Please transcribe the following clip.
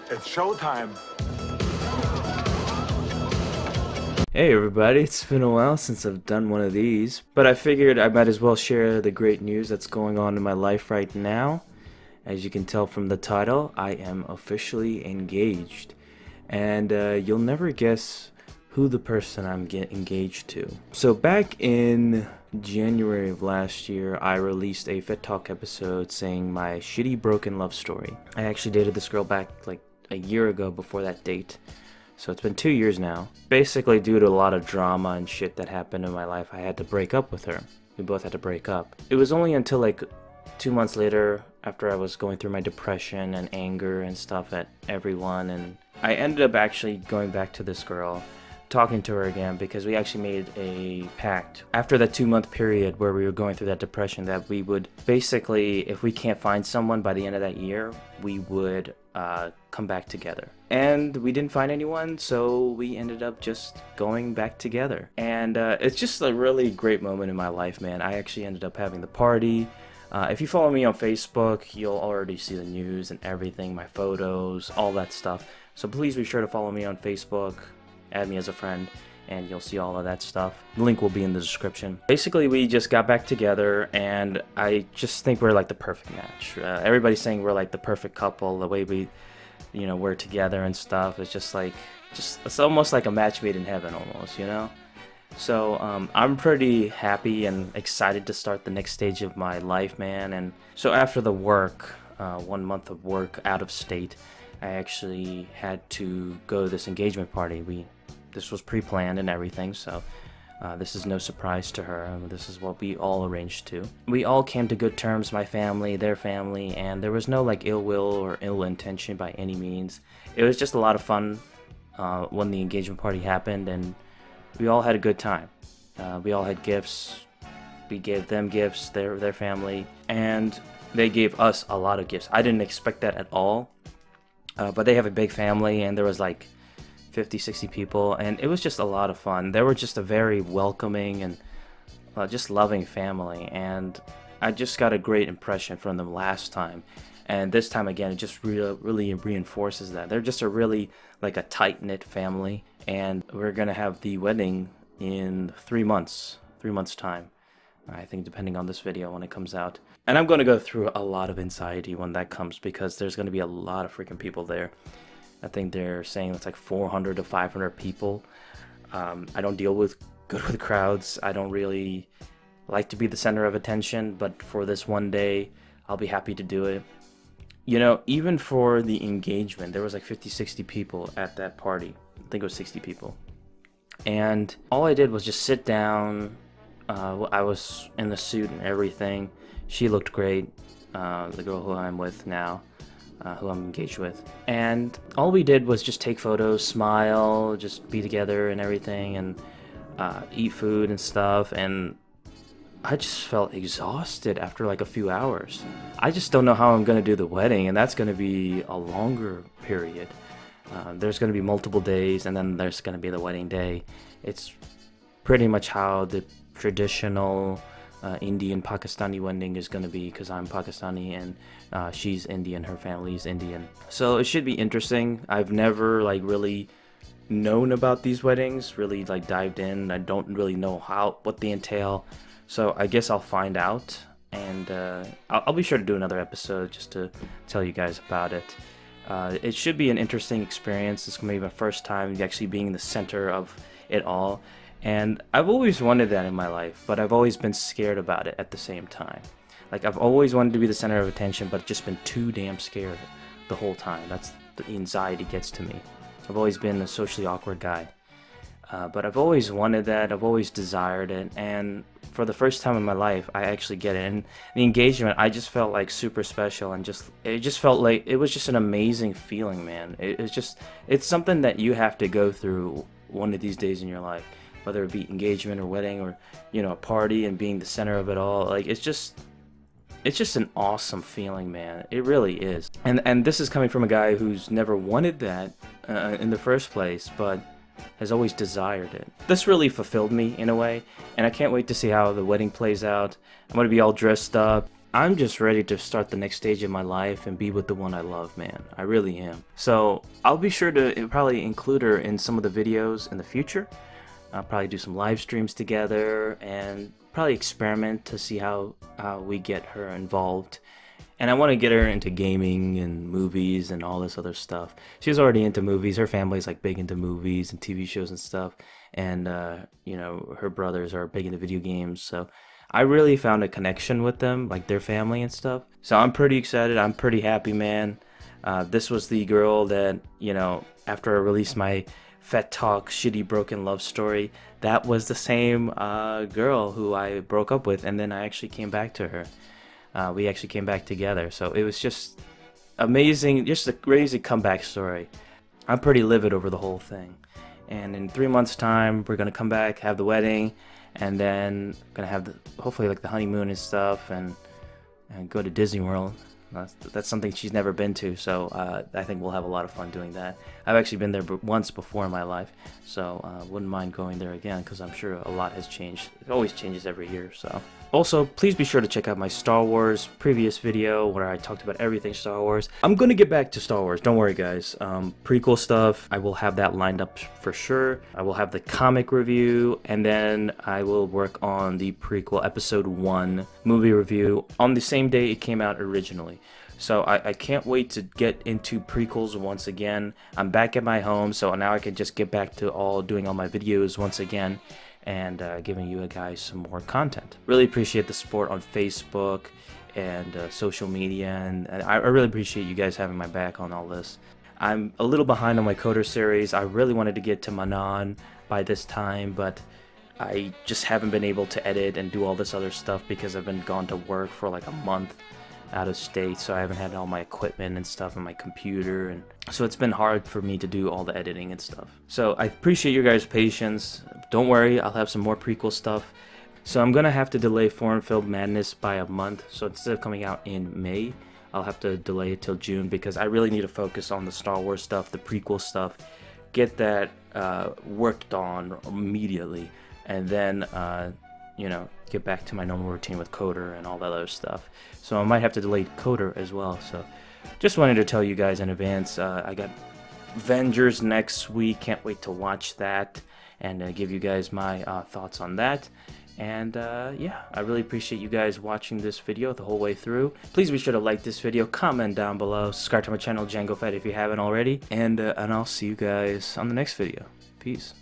It's showtime. Hey everybody, it's been a while since I've done one of these, but I figured I might as well share the great news that's going on in my life right now. As you can tell from the title, I am officially engaged. And you'll never guess who the person I'm getting engaged to. So back in January of last year, I released a Fett Talk episode saying my shitty broken love story. I actually dated this girl back like a year ago before that date. So it's been 2 years now. Basically, due to a lot of drama and shit that happened in my life, I had to break up with her. We both had to break up. It was only until like 2 months later, after I was going through my depression and anger and stuff at everyone, and I ended up actually going back to this girl, talking to her again, because we actually made a pact after that 2-month period where we were going through that depression that we would basically, if we can't find someone by the end of that year, we would come back together. And we didn't find anyone, so we ended up just going back together. And it's just a really great moment in my life, man. I actually ended up having the party. If you follow me on Facebook, you'll already see the news and everything, my photos, all that stuff. So please be sure to follow me on Facebook, add me as a friend, and you'll see all of that stuff. The link will be in the description. Basically, we just got back together, and I just think we're like the perfect match. Everybody's saying we're like the perfect couple, the way we, we're together and stuff. It's just like, it's almost like a match made in heaven almost, So I'm pretty happy and excited to start the next stage of my life, man. And so after the work, 1 month of work out of state, I actually had to go to this engagement party. This was pre-planned and everything, so this is no surprise to her. This is what we all arranged to. We all came to good terms, my family, their family, and there was no like ill will or ill intention by any means. It was just a lot of fun when the engagement party happened, and we all had a good time. We all had gifts. We gave them gifts, their family, and they gave us a lot of gifts. I didn't expect that at all, but they have a big family, and there was like 50, 60 people, and it was just a lot of fun. They were just a very welcoming and just loving family, and I just got a great impression from them last time, and this time again it just really reinforces that. They're just a really like a tight-knit family, and we're gonna have the wedding in 3 months time, I think, depending on this video when it comes out. And I'm going to go through a lot of anxiety when that comes, because there's going to be a lot of freaking people there. I think they're saying it's like 400 to 500 people. I don't deal good with crowds. I don't really like to be the center of attention, but for this one day, I'll be happy to do it. Even for the engagement, there was like 50, 60 people at that party. I think it was 60 people. And all I did was just sit down. I was in the suit and everything. She looked great, the girl who I'm with now. Who I'm engaged with, and all we did was just take photos, smile, just be together and everything, and eat food and stuff. And I just felt exhausted after like a few hours. I just don't know how I'm gonna do the wedding, and that's gonna be a longer period. There's gonna be multiple days, and then there's gonna be the wedding day. It's pretty much how the traditional Indian Pakistani wedding is going to be, because I'm Pakistani and she's Indian, her family's Indian. So it should be interesting. I've never like really known about these weddings, really like dived in. I don't really know what they entail. So I guess I'll find out, and I'll be sure to do another episode just to tell you guys about it. It should be an interesting experience. It's going to be my first time actually being the center of it all. And I've always wanted that in my life, but I've always been scared about it at the same time. Like, I've always wanted to be the center of attention, but just been too damn scared the whole time. That's the anxiety gets to me. I've always been a socially awkward guy. But I've always wanted that, I've always desired it, and for the first time in my life, I actually get it. And the engagement, I just felt like super special, and it just felt like, it was just an amazing feeling, man. It's something that you have to go through one of these days in your life. Whether it be engagement or wedding or, a party and being the center of it all. Like, it's just an awesome feeling, man. It really is. And this is coming from a guy who's never wanted that in the first place, but has always desired it. This really fulfilled me in a way, and I can't wait to see how the wedding plays out. I'm going to be all dressed up. I'm just ready to start the next stage of my life and be with the one I love, man. I really am. So I'll be sure to probably include her in some of the videos in the future. I'll probably do some live streams together and probably experiment to see how we get her involved. And I want to get her into gaming and movies and all this other stuff. She's already into movies. Her family's like big into movies and TV shows and stuff. And, you know, her brothers are big into video games. So I really found a connection with them, like their family and stuff. So I'm pretty excited. I'm pretty happy, man. This was the girl that, you know, after I released my Fett Talk shitty broken love story, that was the same girl who I broke up with. And then I actually came back to her. We actually came back together, so it was just amazing, just a crazy comeback story. I'm pretty livid over the whole thing, and in 3 months time we're gonna come back, have the wedding, and then gonna have hopefully like the honeymoon and stuff, and go to Disney World. That's something she's never been to, so I think we'll have a lot of fun doing that. I've actually been there once before in my life, so wouldn't mind going there again, because I'm sure a lot has changed. It always changes every year. So also, please be sure to check out my Star Wars previous video where I talked about everything Star Wars. I'm gonna get back to Star Wars, don't worry guys. Prequel stuff, I will have that lined up for sure. I will have the comic review, and then I will work on the prequel episode 1 movie review on the same day it came out originally. So I can't wait to get into prequels once again. I'm back at my home, so now I can just get back to doing all my videos once again, and giving you guys some more content. Really appreciate the support on Facebook and social media, and I really appreciate you guys having my back on all this. I'm a little behind on my Coder series. I really wanted to get to Manon by this time, but I just haven't been able to edit and do all this other stuff because I've been gone to work for like a month out of state, so I haven't had all my equipment and stuff on my computer, and so it's been hard for me to do all the editing and stuff. So I appreciate your guys' patience. Don't worry, I'll have some more prequel stuff. So I'm gonna have to delay Foreign Film Madness by a month, so instead of coming out in May, I'll have to delay it till June, because I really need to focus on the Star Wars stuff, the prequel stuff, get that worked on immediately, and then you know, get back to my normal routine with Coder and all that other stuff. So I might have to delay Coder as well. So just wanted to tell you guys in advance. I got Avengers next week. Can't wait to watch that and give you guys my thoughts on that. And yeah, I really appreciate you guys watching this video the whole way through. Please be sure to like this video, comment down below, subscribe to my channel Django Fett if you haven't already, and I'll see you guys on the next video. Peace.